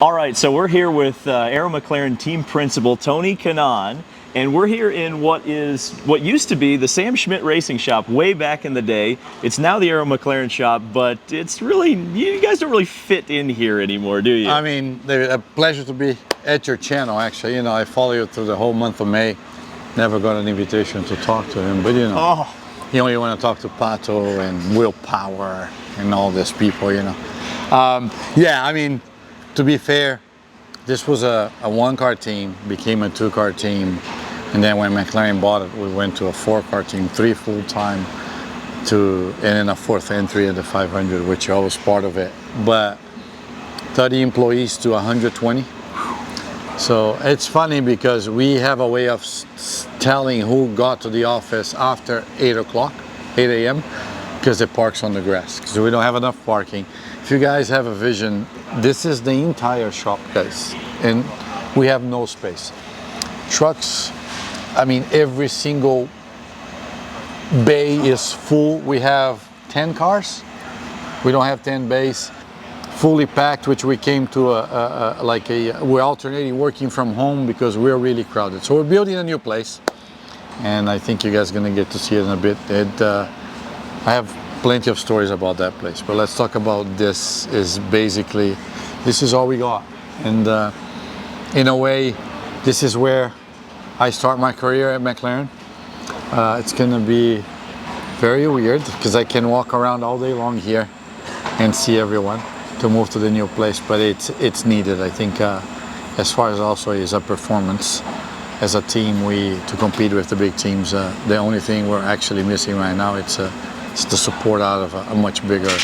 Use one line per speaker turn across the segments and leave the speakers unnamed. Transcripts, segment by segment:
All right, so we're here with Aero McLaren team principal Tony Kanaan, and we're here in what used to be the Sam Schmidt Racing Shop way back in the day. It's now the Aero McLaren shop, but it's really, you guys don't really fit in here anymore, do you?
I mean, it's a pleasure to be at your channel, actually. You know, I follow you through the whole month of May. Never got an invitation to talk to him, but you know, you only want to talk to Pato and Willpower and all these people, you know. Yeah, I mean, to be fair, this was a one-car team, became a two-car team, and then when McLaren bought it, we went to a four-car team, 3 full-time, and then a fourth entry at the 500, which I was part of it. But 30 employees to 120. So it's funny because we have a way of telling who got to the office after 8 a.m. because it parks on the grass, because we don't have enough parking. If you guys have a vision, this is the entire shop, guys, and we have no space. Trucks, I mean, every single bay is full. We have 10 cars. We don't have 10 bays. Fully packed, which we came to we're alternating working from home because we're really crowded. So we're building a new place, and I think you guys are gonna get to see it in a bit. I have plenty of stories about that place, but let's talk about this. This is all we got, and in a way, this is where I start my career at McLaren. It's gonna be very weird because I can walk around all day long here and see everyone to move to the new place, but it's needed. I think as far as also is a performance as a team, to compete with the big teams, the only thing we're actually missing right now, it's the support out of a much bigger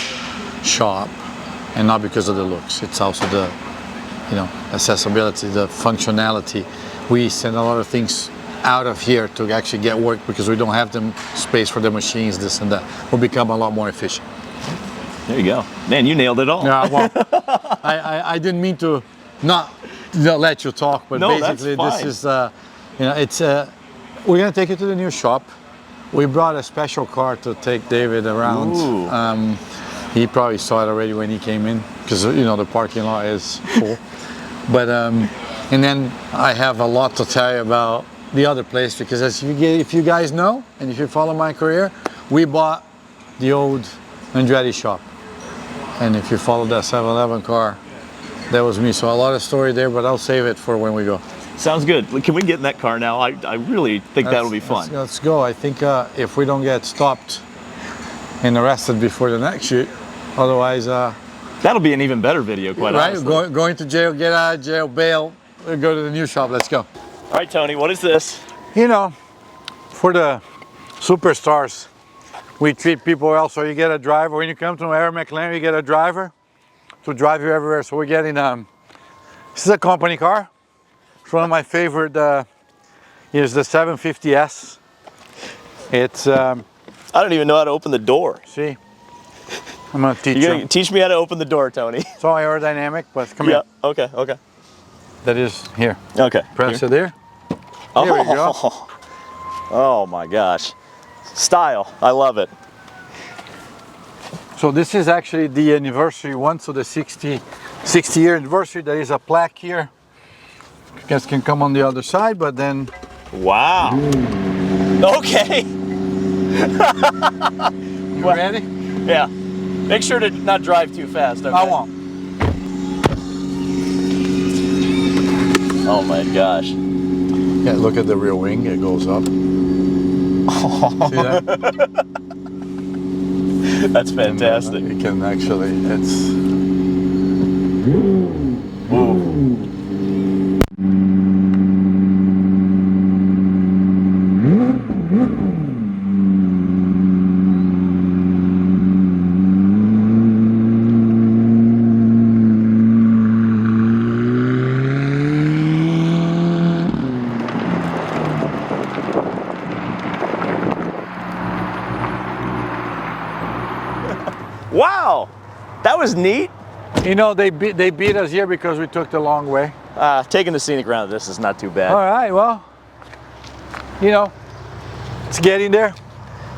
shop, and not because of the looks. It's also the, you know, accessibility, the functionality. We send a lot of things out of here to actually get work because we don't have the space for the machines, this and that. We'll become a lot more efficient.
There you go. Man, you nailed it all.
Yeah, well, I didn't mean to not let you talk, but
no,
basically
that's
this is, you know, it's, we're gonna take you to the new shop. We brought a special car to take David around. He probably saw it already when he came in because, you know, the parking lot is full. But, and then I have a lot to tell you about the other place because if you guys know, and if you follow my career, we bought the old Andretti shop. And if you follow that 711 car, that was me. So a lot of story there, but I'll save it for when we go.
Sounds good. Can we get in that car now? I really think that'll be fun.
Let's go. I think if we don't get stopped and arrested before the next shoot, otherwise...
that'll be an even better video, quite honestly.
Right, going to jail, get out of jail, bail, we'll go to the new shop. Let's go.
All right, Tony, what is this?
You know, for the superstars, we treat people well. So you get a driver. When you come to Aero McLaren, you get a driver to drive you everywhere. So we're getting, this is a company car. It's one of my favorite, is the 750S. It's... I
don't even know how to open the door.
See? I'm gonna teach you.
You're gonna teach me how to open the door, Tony.
It's all aerodynamic, but come here.
Okay, okay.
That is here.
Okay.
Press it there. There we go.
Oh my gosh. Style, I love it.
So this is actually the anniversary one, so the 60-year anniversary. There is a plaque here. You guys can come on the other side, but then...
Wow. Okay.
You ready?
Yeah. Make sure to not drive too fast, okay?
I won't.
Oh my gosh.
Yeah, look at the rear wing, it goes up. See that?
That's fantastic.
You can actually, it's...
Ooh. Wow, that was neat.
You know, they beat us here because we took the long way.
Taking the scenic route, this is not too bad.
All right, well, you know, it's getting there.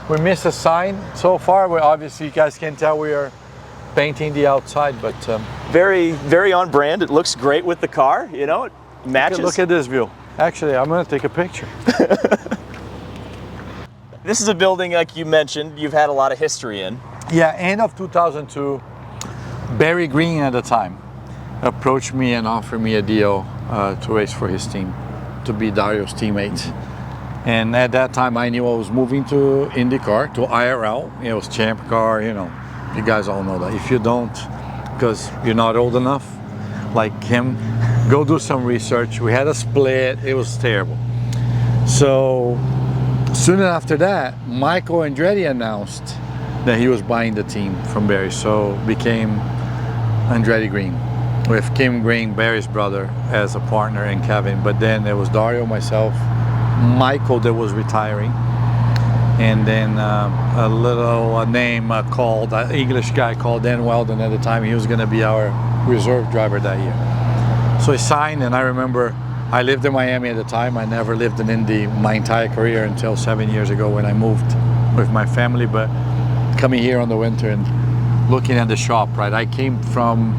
We missed a sign so far. Obviously, you guys can tell we are painting the outside, but
very, very on brand. It looks great with the car, you know, it matches.
Look at this view. Actually, I'm gonna take a picture.
This is a building, like you mentioned, you've had a lot of history in.
Yeah, end of 2002, Barry Green at the time approached me and offered me a deal to race for his team, to be Dario's teammate. And at that time, I knew I was moving to IndyCar, to IRL. It was Champ Car, you know, you guys all know that. If you don't, because you're not old enough, like him, go do some research. We had a split, it was terrible. So soon after that, Michael Andretti announced that he was buying the team from Barry, so became Andretti Green, with Kim Green, Barry's brother, as a partner, and Kevin. But then there was Dario, myself, Michael that was retiring, and then a little name called, an English guy called Dan Weldon at the time. He was gonna be our reserve driver that year. So he signed, and I remember I lived in Miami at the time. I never lived in Indy my entire career until 7 years ago when I moved with my family. But coming here on the winter and looking at the shop, right? I came from,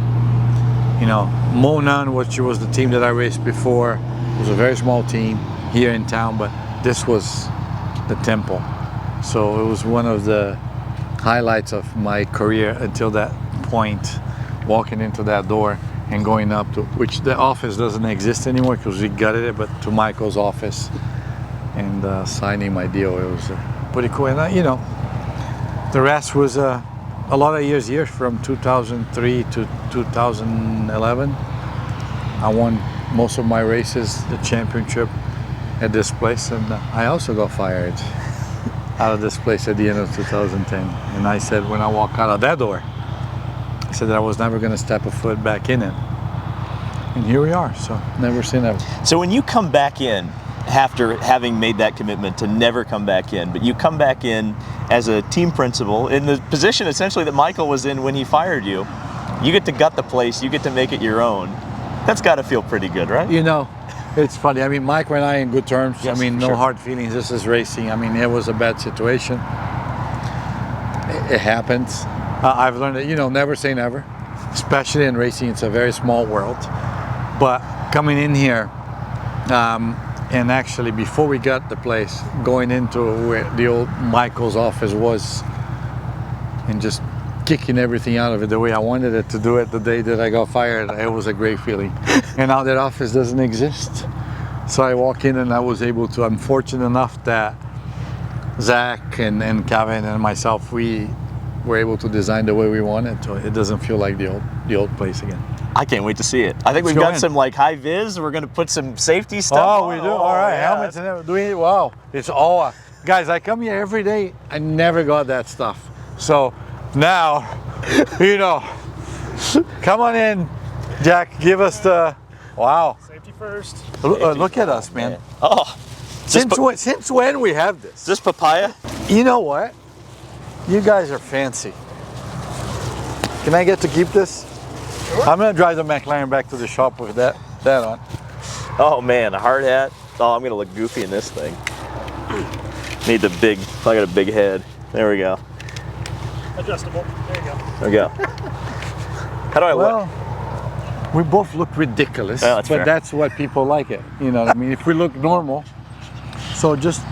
you know, Monan, which was the team that I raced before. It was a very small team here in town, but this was the temple. So it was one of the highlights of my career until that point, walking into that door and going up to, which the office doesn't exist anymore because we gutted it, but to Michael's office and signing my deal. It was pretty cool. And you know, the rest was a lot of years here from 2003 to 2011. I won most of my races, the championship at this place, and I also got fired out of this place at the end of 2010. And I said, when I walk out of that door, I said that I was never going to step a foot back in it. And here we are, so never say never.
So when you come back in, after having made that commitment to never come back in, but you come back in as a team principal in the position essentially that Michael was in when he fired you, you get to gut the place, you get to make it your own. That's got to feel pretty good, right?
You know, it's funny. I mean, Michael and I in good terms.
Yes,
I mean, no
sure.
hard feelings. This is racing. I mean, it was a bad situation. It happens. I've learned that, you know, never say never, especially in racing. It's a very small world. But coming in here, and actually before we got the place, going into where the old Michael's office was and just kicking everything out of it the way I wanted it to do it the day that I got fired, it was a great feeling. And now that office doesn't exist. So I walk in and I was able to, I'm fortunate enough that Zach and Kevin and myself, we were able to design the way we wanted, so it doesn't feel like the old place again.
I can't wait to see it. I think we've got some like high vis. We're going to put some safety stuff on.
We do? All right,
yeah.
helmets and everything. Wow, it's all, guys, I come here every day. I never got that stuff. So now, you know, come on in, Jack, give us the, wow.
Safety first.
Look at us, man.
Oh,
Since when we have this?
is this papaya?
You know what? You guys are fancy. Can I get to keep this? Sure. I'm gonna drive the McLaren back to the shop with that on.
Oh man, a hard hat. Oh, I'm going to look goofy in this thing. Need the big, I got a big head. There we go.
Adjustable. There you go.
There we go. How do I look?
Well, we both look ridiculous,
Oh, that's
but
fair.
that's what people like it. You know what I mean? If we look normal, so just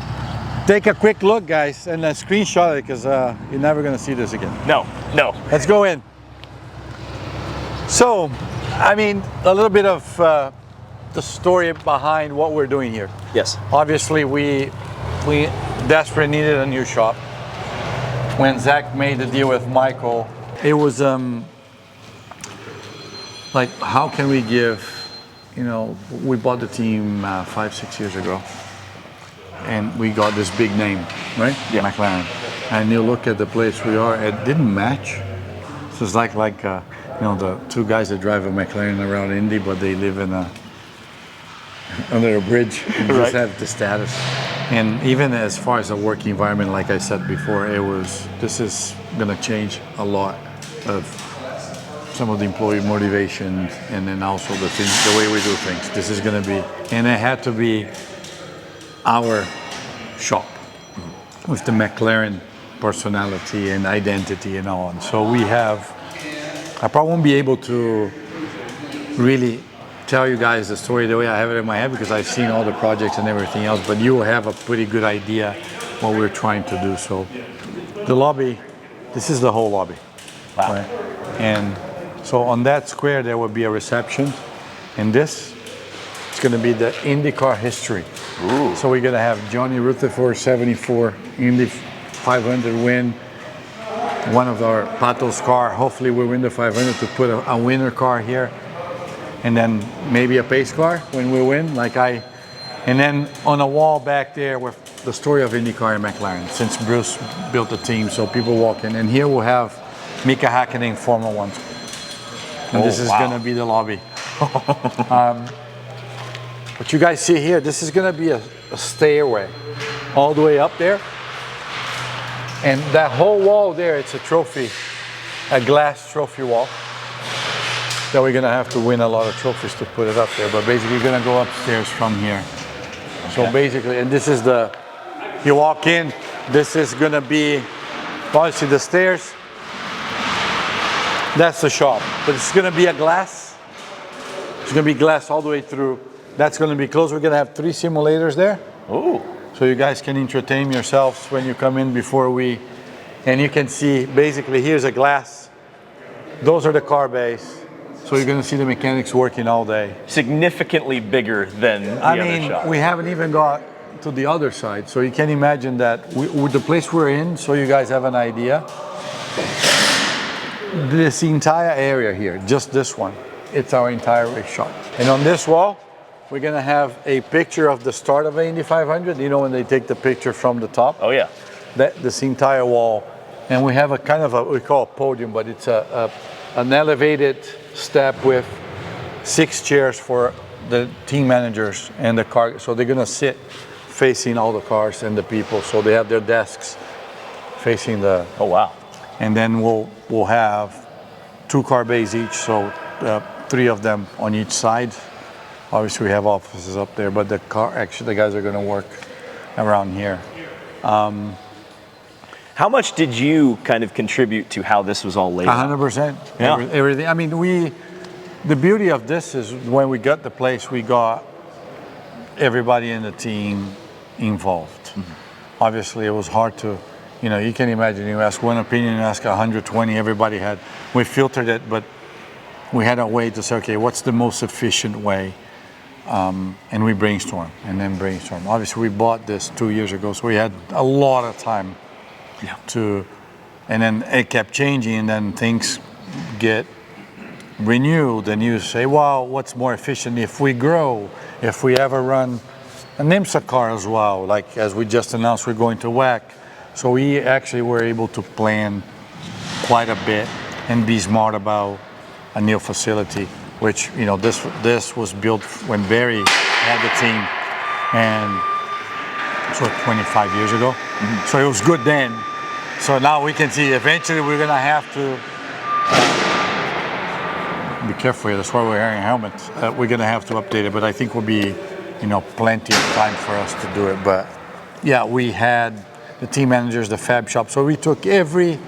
take a quick look, guys, and screenshot it because you're never gonna see this again.
No, no.
Let's go in. So, I mean, a little bit of the story behind what we're doing here.
Yes.
Obviously, we desperately needed a new shop. When Zach made the deal with Michael, it was like, how can we give, you know, we bought the team 5-6 years ago, and we got this big name, right?
Yeah.
McLaren. And you look at the place we are, it didn't match. So it's like you know, the two guys that drive a McLaren around Indy, but they live in under a bridge and
Right.
just have the status. And even as far as the working environment, like I said before, this is gonna change a lot of some of the employee motivation, and then also the way we do things. This is gonna be, and it had to be our shop with the McLaren personality and identity and all on. So we have I probably won't be able to really tell you guys the story the way I have it in my head because I've seen all the projects and everything else, but you will have a pretty good idea what we're trying to do. So the lobby, this is the whole lobby.
Wow.
Right? And so on that square there will be a reception, and this is going to be the IndyCar history.
Ooh.
So we're going to have Johnny Rutherford 74 Indy 500 win, one of our Pato's car. Hopefully we win the 500 to put a winner car here, and then maybe a pace car when we win, and then on a wall back there with the story of IndyCar and McLaren, since Bruce built the team, so people walk in. And here we'll have Mika Hakkinen Formula One. And this is going to be the lobby. What you guys see here, this is going to be a stairway all the way up there. And that whole wall there, it's a trophy, a glass trophy wall. That we're going to have to win a lot of trophies to put it up there. But basically, you're going to go upstairs from here. So basically, and this is you walk in, this is going to be, obviously the stairs. That's the shop. But it's going to be a glass. It's going to be glass all the way through. That's going to be closed. We're going to have 3 simulators there.
Ooh.
So you guys can entertain yourselves when you come in and you can see, basically, here's a glass. Those are the car bays. So you're going to see the mechanics working all day.
Significantly bigger than the other shop.
We haven't even got to the other side. So you can imagine that with the place we're in, so you guys have an idea. This entire area here, just this one, it's our entire race shop. And on this wall, we're going to have a picture of the start of the Indy 500. You know when they take the picture from the top?
Oh, yeah.
This entire wall. And we have a kind of we call a podium, but it's an elevated step with 6 chairs for the team managers and the car. So they're going to sit facing all the cars and the people. So they have their desks facing the...
Oh, wow.
And then we'll have 2 car bays each, so 3 of them on each side. Obviously, we have offices up there, but the guys are going to work around here.
How much did you kind of contribute to how this was all laid out?
100%.
Yeah.
Everything. I mean, the beauty of this is when we got the place, we got everybody in the team involved. Mm-hmm. Obviously, it was hard to, you can imagine, you ask one opinion, you ask 120, we filtered it, but we had a way to say, okay, what's the most efficient way? And we brainstorm. Obviously, we bought this 2 years ago, so we had a lot of time and then it kept changing, and then things get renewed, and you say, well, what's more efficient if we grow, if we ever run a NIMSA car as well, like as we just announced, we're going to WEC. So we actually were able to plan quite a bit and be smart about a new facility, which, this was built when Barry had the team, and so 25 years ago. Mm-hmm. So it was good then. So now we can see eventually we're going to have to be careful here. That's why we're wearing helmets. We're going to have to update it, but I think will be, plenty of time for us to do it. But yeah, we had the team managers, the fab shop. So we took every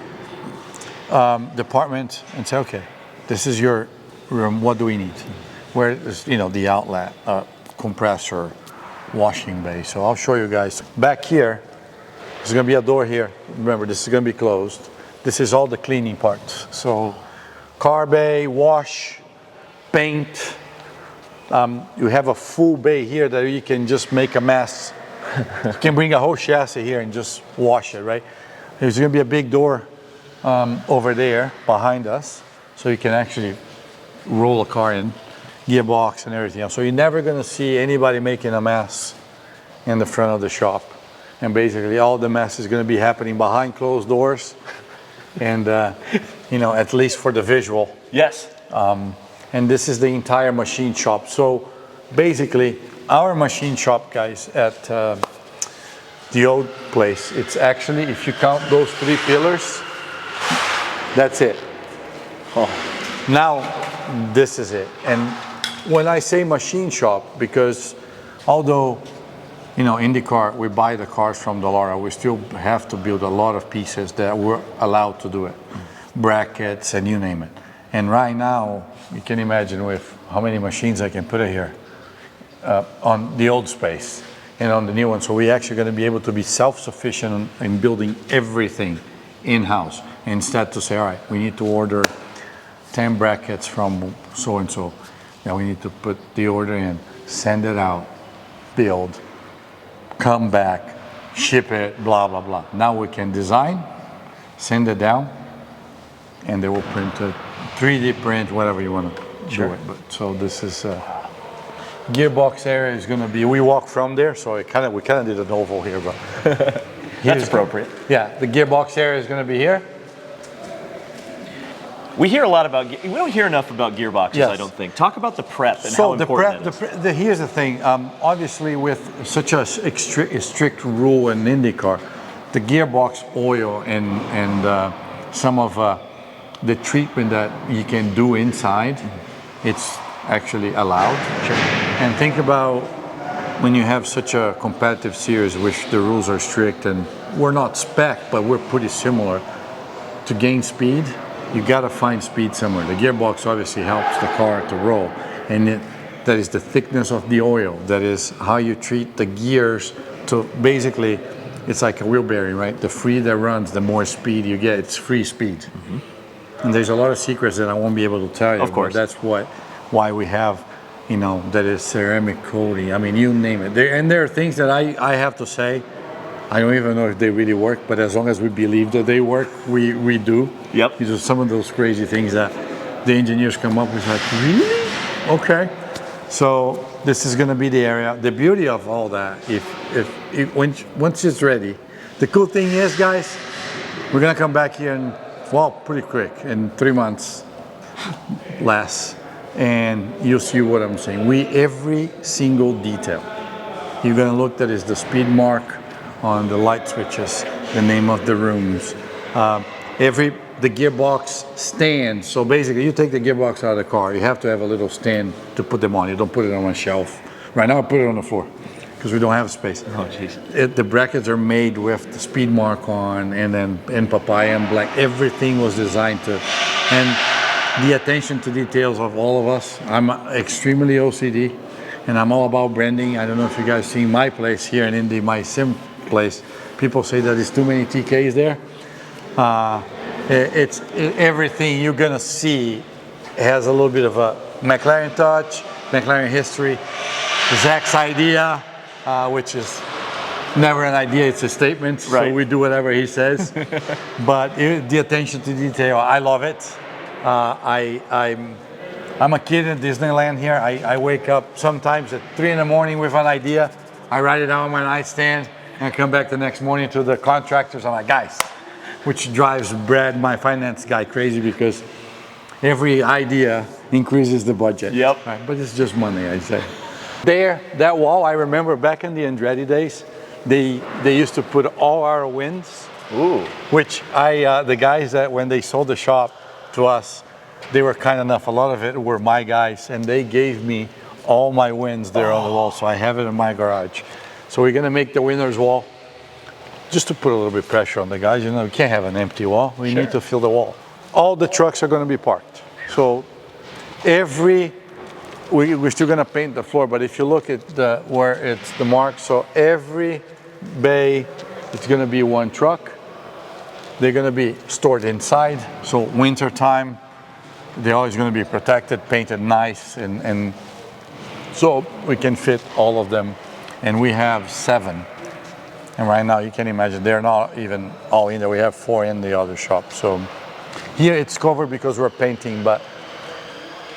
department and said, okay, this is your room. What do we need? Where is, the outlet, compressor, washing bay. So I'll show you guys. Back here, there's going to be a door here. Remember, this is going to be closed. This is all the cleaning parts. So car bay, wash, paint. You have a full bay here that you can just make a mess. You can bring a whole chassis here and just wash it, right? There's going to be a big door over there behind us, so you can actually roll a car in, gearbox and everything else. So you're never going to see anybody making a mess in the front of the shop. And basically all the mess is going to be happening behind closed doors, and at least for the visual.
Yes.
And this is the entire machine shop. So basically our machine shop, guys, at the old place, it's actually, if you count those 3 pillars, that's it. Oh. Now this is it. And when I say machine shop, because although IndyCar, we buy the cars from Dallara, we still have to build a lot of pieces that we're allowed to do it. Brackets and you name it. And right now, you can imagine with how many machines I can put in here on the old space and on the new one. So we're actually going to be able to be self-sufficient in building everything in-house. Instead to say, all right, we need to order 10 brackets from so-and-so. Now we need to put the order in, send it out, build, come back, ship it, blah, blah, blah. Now we can design, send it down, and they will print it, 3D print, whatever you want to do it. But so this is gearbox area is going to be. We walk from there, so we kind of did an oval here, but
that's appropriate.
Yeah, the gearbox area is going to be here.
We hear a lot about. We don't hear enough about gearboxes.
Yes.
I don't think. Talk about the prep and how important it is.
Here's the thing. Obviously, with such a strict rule in IndyCar, the gearbox oil and some of the treatment that you can do inside, it's actually allowed.
Sure.
And think about when you have such a competitive series, which the rules are strict, and we're not spec, but we're pretty similar. To gain speed, you got to find speed somewhere. The gearbox obviously helps the car to roll, and that is the thickness of the oil. That is how you treat the gears to basically, it's like a wheel bearing, right? The free that runs, the more speed you get. It's free speed. Mm-hmm. And there's a lot of secrets that I won't be able to tell you.
Of course.
But that's why we have, that is ceramic coating. I mean, you name it. There are things that I have to say. I don't even know if they really work, but as long as we believe that they work, we do.
Yep.
These are some of those crazy things that the engineers come up with, like, really? Okay. So this is going to be the area. The beauty of all that, once it's ready, the cool thing is, guys, we're going to come back here and, pretty quick, in 3 months, less, and you'll see what I'm saying. Every single detail, you're going to look, that is the speed mark on the light switches, the name of the rooms, the gearbox stand. So basically, you take the gearbox out of the car, you have to have a little stand to put them on. You don't put it on a shelf. Right now, I put it on the floor because we don't have space.
Oh, jeez.
The brackets are made with the speed mark on, and then in papaya and black. Everything was designed to, and the attention to details of all of us. I'm extremely OCD, and I'm all about branding. I don't know if you guys seen my place here in Indy, my sim place. People say that there's too many TKs there. Everything you're gonna see has a little bit of a McLaren touch, McLaren history. Zach's idea, which is never an idea, it's a statement.
Right.
So we do whatever he says. But the attention to detail, I love it. I'm a kid in Disneyland here. I wake up sometimes at 3 in the morning with an idea. I write it down on my nightstand, and I come back the next morning to the contractors. I'm like, guys, which drives Brad, my finance guy, crazy, because every idea increases the budget.
Yep.
Right, but it's just money, I say. There, that wall, I remember back in the Andretti days, they used to put all our wins.
Ooh.
Which the guys that when they sold the shop to us, they were kind enough, a lot of it were my guys, and they gave me all my wins there on the wall, so I have it in my garage. So we're gonna make the winner's wall, just to put a little bit of pressure on the guys. We can't have an empty wall. We need to fill the wall. All the trucks are gonna be parked. So we're still gonna paint the floor, but if you look at where it's the mark, so every bay, it's gonna be one truck. They're gonna be stored inside. So winter time, they're always gonna be protected, painted nice, and so we can fit all of them. And we have 7. And right now, you can imagine, they're not even all in there. We have 4 in the other shop. So here it's covered because we're painting, but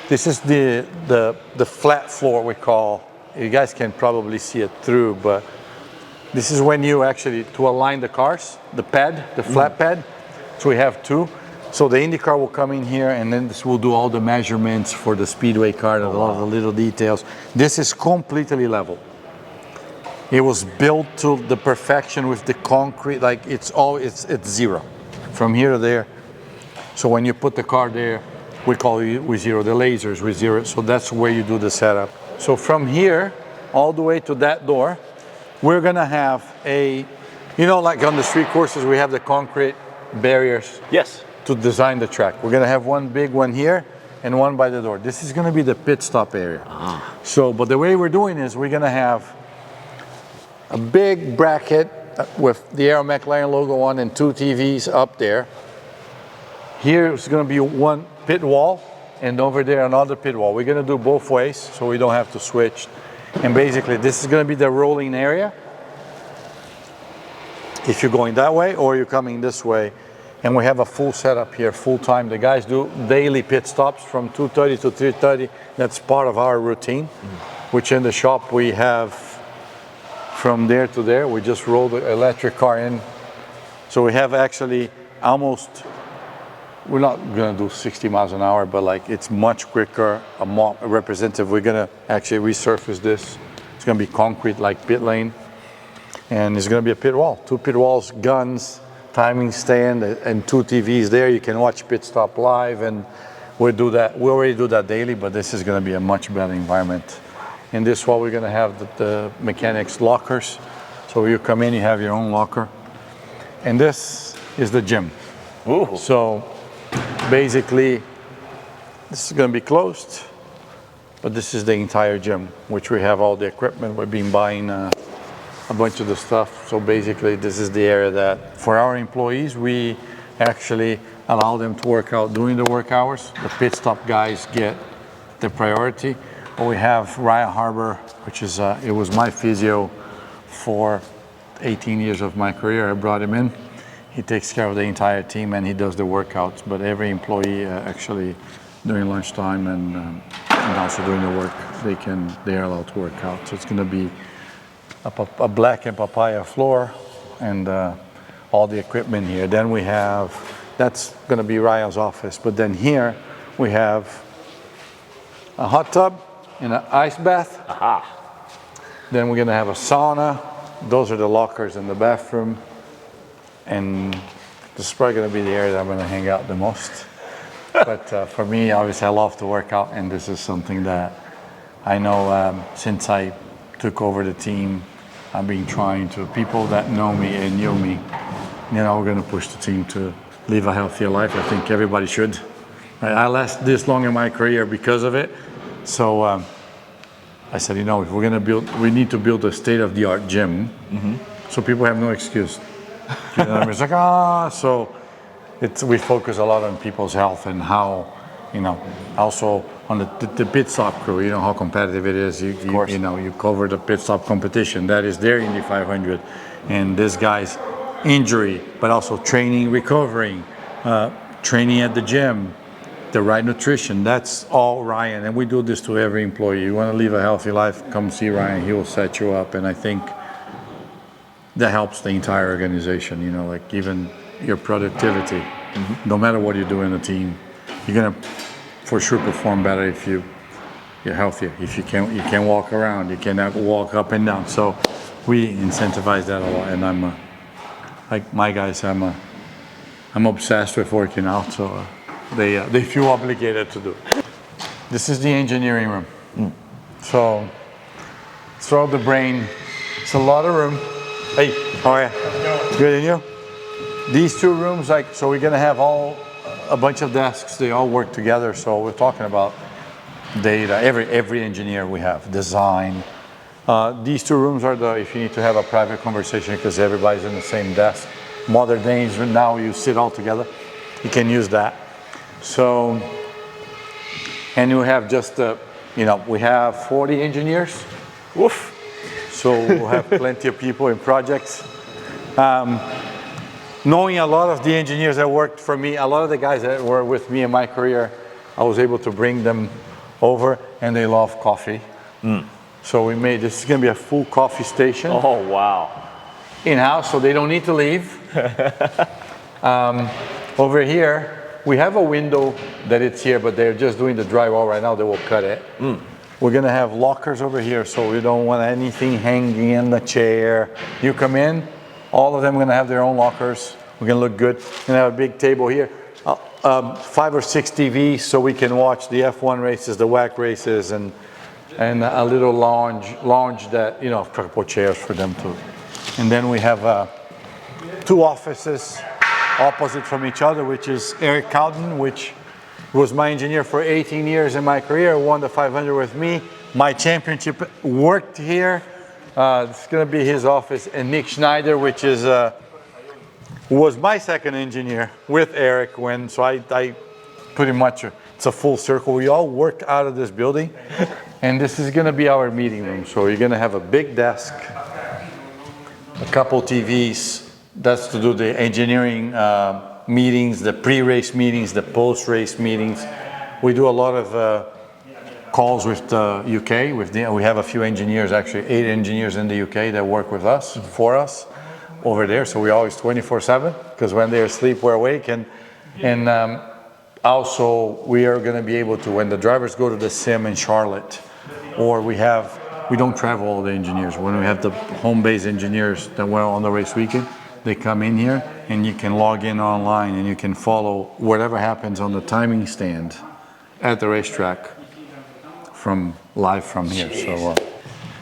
this is the flat floor we call. You guys can probably see it through, but this is when you actually, to align the cars, the pad, the flat pad. So we have 2. So the IndyCar will come in here, and then this will do all the measurements for the Speedway car, and all the little details. This is completely level. It was built to the perfection with the concrete, like it's zero. From here to there. So when you put the car there, we call it with zero, the lasers with zero. So that's where you do the setup. So from here, all the way to that door, we're gonna have like on the street courses, we have the concrete barriers.
Yes.
to design the track. We're gonna have one big one here and one by the door. This is gonna be the pit stop area. So, but the way we're doing is we're gonna have a big bracket with the Aero McLaren logo on and 2 TVs up there. Here is gonna be one pit wall, and over there another pit wall. We're gonna do both ways so we don't have to switch. And basically this is gonna be the rolling area if you're going that way or you're coming this way. And we have a full setup here, full time. The guys do daily pit stops from 2:30 to 3:30. That's part of our routine, which in the shop we have from there to there. We just roll the electric car in. So we have actually almost, we're not gonna do 60 miles an hour, but like it's much quicker, a more representative. We're gonna actually resurface this. It's gonna be concrete like pit lane. And it's gonna be a pit wall, 2 pit walls, guns, timing stand, and 2 TVs there. You can watch pit stop live, and we do that. We already do that daily, but this is gonna be a much better environment. In this wall, we're gonna have the mechanics lockers. So you come in, you have your own locker. And this is the gym.
Ooh.
So basically, this is gonna be closed, but this is the entire gym, which we have all the equipment. We've been buying a bunch of the stuff. So basically, this is the area that for our employees, we actually allow them to work out during the work hours. The pit stop guys get the priority. But we have Ryan Harbor, which is, it was my physio for 18 years of my career. I brought him in. He takes care of the entire team and he does the workouts. But every employee actually during lunchtime and also during the work, they are allowed to work out. So it's going to be a black and papaya floor and all the equipment here. Then we have, that's going to be Ryan's office. But then here we have a hot tub and an ice bath.
Aha.
Then we're going to have a sauna. Those are the lockers in the bathroom. And this is probably going to be the area that I'm going to hang out the most. But for me, obviously, I love to work out, and this is something that I know since I took over the team, I've been trying to, people that know me and knew me, we're going to push the team to live a healthier life. I think everybody should. I last this long in my career because of it. So I said, if we're going to build, we need to build a state-of-the-art gym, so people have no excuse. You know what I mean? It's like, so we focus a lot on people's health and how, also on the pit stop crew, how competitive it is. You cover the pit stop competition. That is their Indy 500. And this guy's injury, but also training, recovering, training at the gym, the right nutrition, that's all Ryan. And we do this to every employee. You want to live a healthy life, come see Ryan, he will set you up. And I think that helps the entire organization, like even your productivity. No matter what you do in a team, you're gonna for sure perform better if you're healthier. If you can walk around, you cannot walk up and down. So we incentivize that a lot. And I'm like my guys, I'm obsessed with working out. So they feel obligated to do. This is the engineering room. So throw the brain. It's a lot of room. Hey, how are you? Good, and you? These 2 rooms, so we're gonna have a bunch of desks. They all work together. So we're talking about data. Every engineer we have, design. These 2 rooms are if you need to have a private conversation because everybody's in the same desk. Modern days, now you sit all together. You can use that. So, and you have just, we have 40 engineers. Woof. So we'll have plenty of people in projects. Knowing a lot of the engineers that worked for me, a lot of the guys that were with me in my career, I was able to bring them over, and they love coffee. So this is going to be a full coffee station.
Oh, wow.
In-house, so they don't need to leave. Over here, we have a window that it's here, but they're just doing the drywall right now. They will cut it. We're going to have lockers over here, so we don't want anything hanging in the chair. You come in, all of them are going to have their own lockers. We're going to look good. We're going to have a big table here. 5 or 6 TVs so we can watch the F1 races, the WAC races, and a little lounge that, a couple chairs for them too. And then we have 2 offices opposite from each other, which is Eric Cowden, which was my engineer for 18 years in my career, won the 500 with me. My championship worked here. It's going to be his office. And Nick Schneider, which is was my second engineer with Eric so I pretty much, it's a full circle. We all work out of this building. And this is going to be our meeting room. So you're going to have a big desk, a couple TVs. That's to do the engineering meetings, the pre-race meetings, the post-race meetings. We do a lot of calls with the UK. We have a few engineers, actually 8 engineers in the UK that work with us, for us over there. So we're always 24/7 because when they're asleep, we're awake. And also we are going to be able to, when the drivers go to the sim in Charlotte, or we don't travel all the engineers. When we have the home base engineers that were on the race weekend, they come in here and you can log in online and you can follow whatever happens on the timing stand at the racetrack live from here. So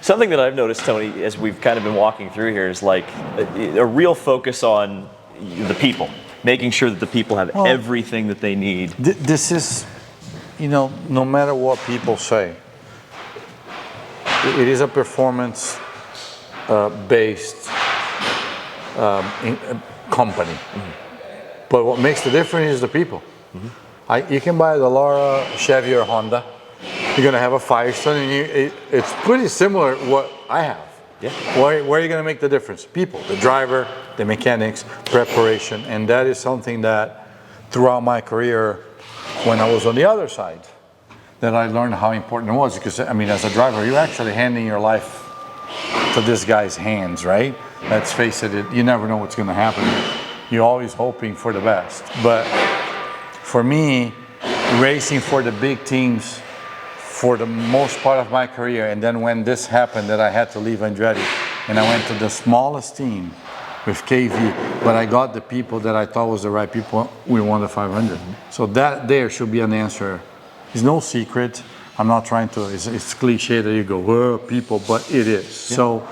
something that I've noticed, Tony, as we've kind of been walking through here is like a real focus on the people, making sure that the people have everything that they need.
This is, no matter what people say, it is a performance based company. But what makes the difference is the people. You can buy the Lara, Chevy, or Honda. You're going to have a Firestone, and it's pretty similar to what I have.
Yeah.
Where are you going to make the difference? People, the driver, the mechanics, preparation, and that is something that throughout my career, when I was on the other side, that I learned how important it was. Because as a driver, you're actually handing your life to this guy's hands, right? Let's face it, you never know what's going to happen. You're always hoping for the best. But for me, racing for the big teams for the most part of my career, and then when this happened that I had to leave Andretti, and I went to the smallest team with KV, but I got the people that I thought was the right people, we won the 500. So that there should be an answer. It's no secret. I'm not trying to, it's cliche that you go, whoa, people, but it is. Yeah. So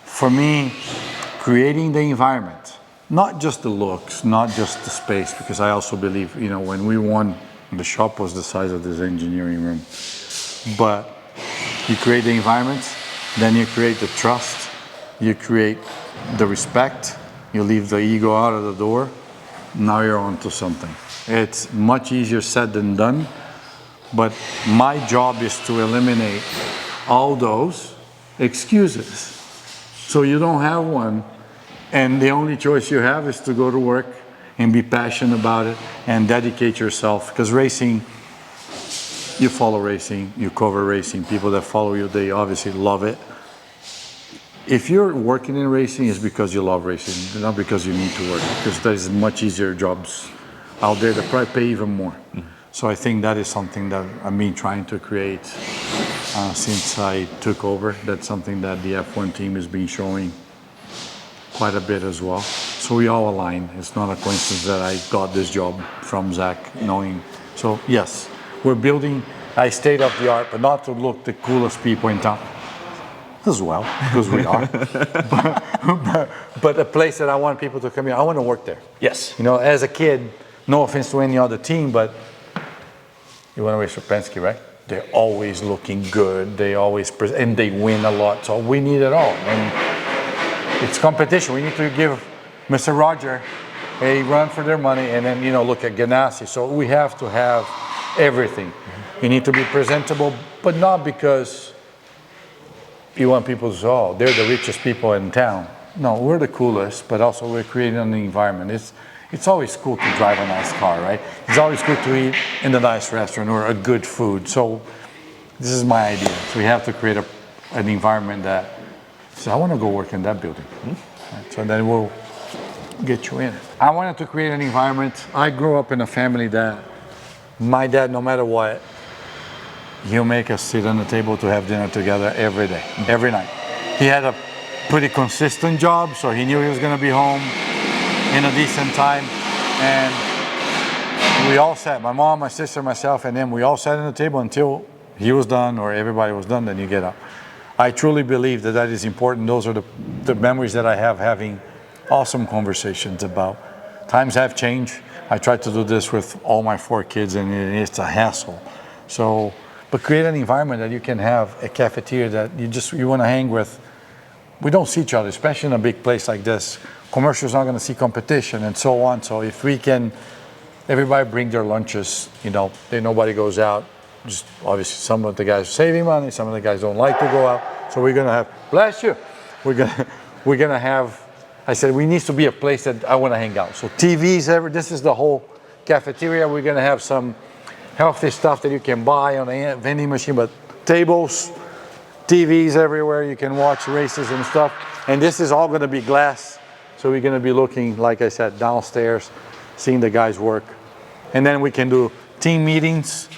for me, creating the environment, not just the looks, not just the space, because I also believe, when we won, the shop was the size of this engineering room. But you create the environment, then you create the trust, you create the respect, you leave the ego out of the door, now you're on to something. It's much easier said than done, but my job is to eliminate all those excuses. So you don't have one, and the only choice you have is to go to work and be passionate about it and dedicate yourself. Because racing, you follow racing, you cover racing. People that follow you, they obviously love it. If you're working in racing, it's because you love racing, not because you need to work. Because there's much easier jobs out there that probably pay even more. So I think that is something that I've been trying to create since I took over. That's something that the F1 team has been showing quite a bit as well. So we all align. It's not a coincidence that I got this job from Zach, knowing. So yes, we're building a state of the art, but not to look the coolest people in town as well, because we are. but a place that I want people to come here. I want to work there.
Yes.
As a kid, no offense to any other team, but you want to race for Penske, right? They're always looking good. They always and they win a lot. So we need it all. And it's competition. We need to give Mr. Roger a run for their money, and then look at Ganassi. So we have to have everything. You need to be presentable, but not because you want people to say, oh, they're the richest people in town. No, we're the coolest, but also we're creating an environment. It's always cool to drive a nice car, right? It's always good to eat in a nice restaurant or a good food. So this is my idea. So we have to create an environment that says, I want to go work in that building. Right? So then we'll get you in. I wanted to create an environment. I grew up in a family that my dad, no matter what, he'll make us sit on the table to have dinner together every day, every night. He had a pretty consistent job, so he knew he was going to be home in a decent time. And we all sat, my mom, my sister, myself, and then we all sat on the table until he was done or everybody was done, then you get up. I truly believe that that is important. Those are the memories that I have, having awesome conversations about times have changed. I try to do this with all my 4 kids, and it's a hassle. So, but create an environment that you can have a cafeteria that you want to hang with. We don't see each other, especially in a big place like this. Commercial's not going to see competition and so on. So if we can, everybody bring their lunches, then nobody goes out. Just obviously some of the guys are saving money, some of the guys don't like to go out. So we're going to have, bless you, we're going to have, I said, we need to be a place that I want to hang out. So TVs, this is the whole cafeteria. We're going to have some healthy stuff that you can buy on a vending machine, but tables, TVs everywhere. You can watch races and stuff. And this is all going to be glass. So we're going to be looking, like I said, downstairs, seeing the guys work. And then we can do team meetings.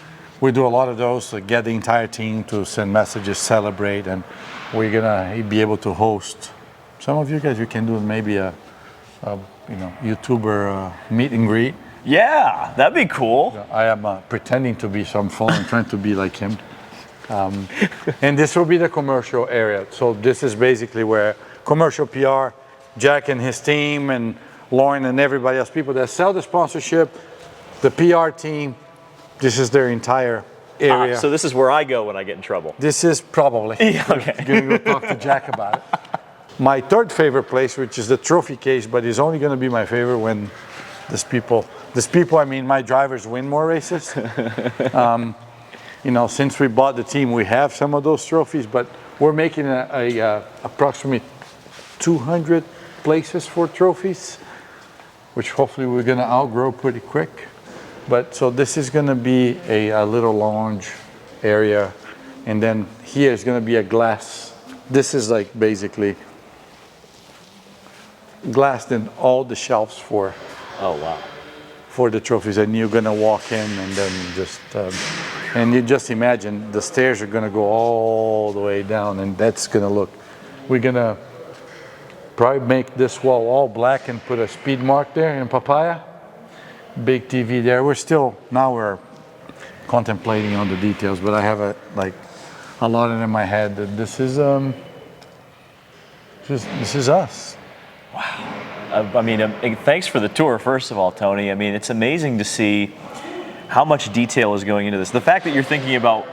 We do a lot of those to get the entire team to send messages, celebrate, and we're going to be able to host. Some of you guys, you can do maybe a YouTuber meet and greet.
Yeah, that'd be cool.
I am pretending to be some fun and trying to be like him. And this will be the commercial area. So this is basically where commercial PR, Jack and his team, and Lauren and everybody else, people that sell the sponsorship, the PR team, this is their entire area.
So this is where I go when I get in trouble.
This is probably.
Yeah, okay.
You're going to go talk to Jack about it. My third favorite place, which is the trophy case, but it's only going to be my favorite when these people, I mean my drivers, win more races. Since we bought the team, we have some of those trophies, but we're making approximately 200 places for trophies, which hopefully we're going to outgrow pretty quick. But so this is going to be a little lounge area, and then here is going to be a glass. This is like basically glassed in all the shelves for.
Oh wow.
For the trophies, and you're going to walk in, and then and you just imagine the stairs are going to go all the way down, and that's going to look. We're going to probably make this wall all black and put a speed mark there in papaya. Big TV there. We're contemplating on the details, but I have a lot in my head that this is us.
Wow. I mean, thanks for the tour, first of all, Tony. I mean, it's amazing to see how much detail is going into this. The fact that you're thinking about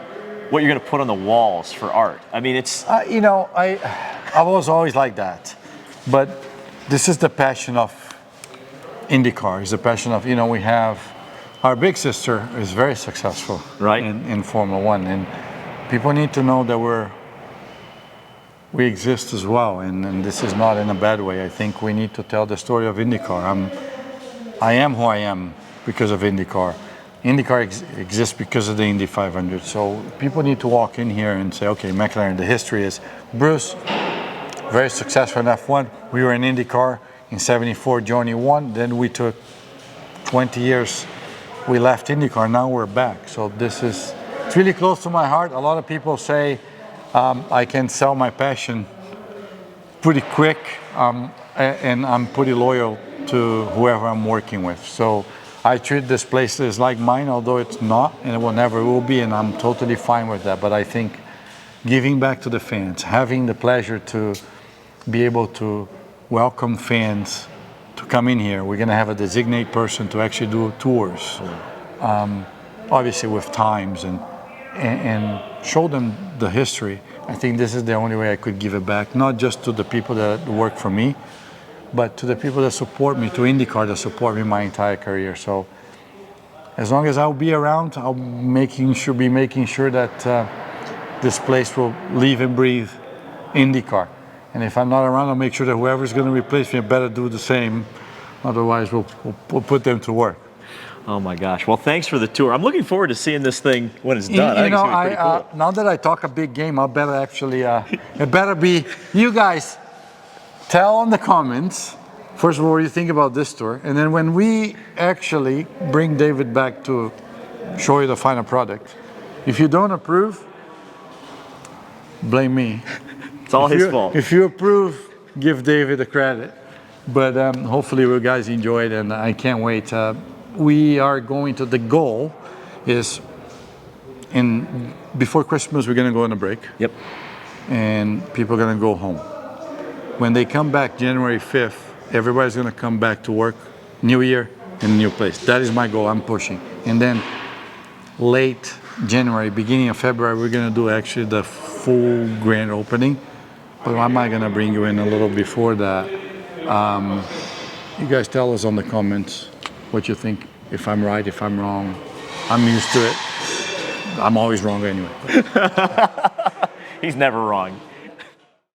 what you're going to put on the walls for art. I mean, it's...
I was always like that. But this is the passion of IndyCar. It's the passion of, we have... Our big sister is very successful
right
in Formula One. And people need to know that we exist as well, and this is not in a bad way. I think we need to tell the story of IndyCar. I am who I am because of IndyCar. IndyCar exists because of the Indy 500. So people need to walk in here and say, okay, McLaren, the history is Bruce, very successful in F1. We were in IndyCar in '74, Johnny won. Then we took 20 years. We left IndyCar, now we're back. So it's really close to my heart. A lot of people say, I can sell my passion pretty quick, and I'm pretty loyal to whoever I'm working with. So I treat this place as like mine, although it's not, and it will never will be, and I'm totally fine with that. But I think giving back to the fans, having the pleasure to be able to welcome fans to come in here. We're going to have a designated person to actually do tours, obviously with times and show them the history. I think this is the only way I could give it back, not just to the people that work for me, but to the people that support me, to IndyCar that support me my entire career. So as long as I'll be around, I'll be making sure that this place will live and breathe IndyCar. And if I'm not around, I'll make sure that whoever's going to replace me better do the same. Otherwise, we'll put them to work.
Oh my gosh! Well, thanks for the tour. I'm looking forward to seeing this thing when it's done. I think it's gonna be pretty cool.
Now that I talk a big game, I better actually. It better be you guys. Tell in the comments first of all what you think about this tour, and then when we actually bring David back to show you the final product, if you don't approve, blame me.
It's all his fault.
If you approve, give David the credit. But hopefully you guys enjoyed, and I can't wait. We are going to, the goal is before Christmas, we're going to go on a break.
Yep.
And people are going to go home. When they come back January 5th, everybody's going to come back to work New year and new place. That is my goal. I'm pushing. And then late January, beginning of February, we're gonna do actually the full grand opening. But I might gonna bring you in a little before that. You guys tell us on the comments what you think, if I'm right, if I'm wrong. I'm used to it. I'm always wrong anyway.
He's never wrong.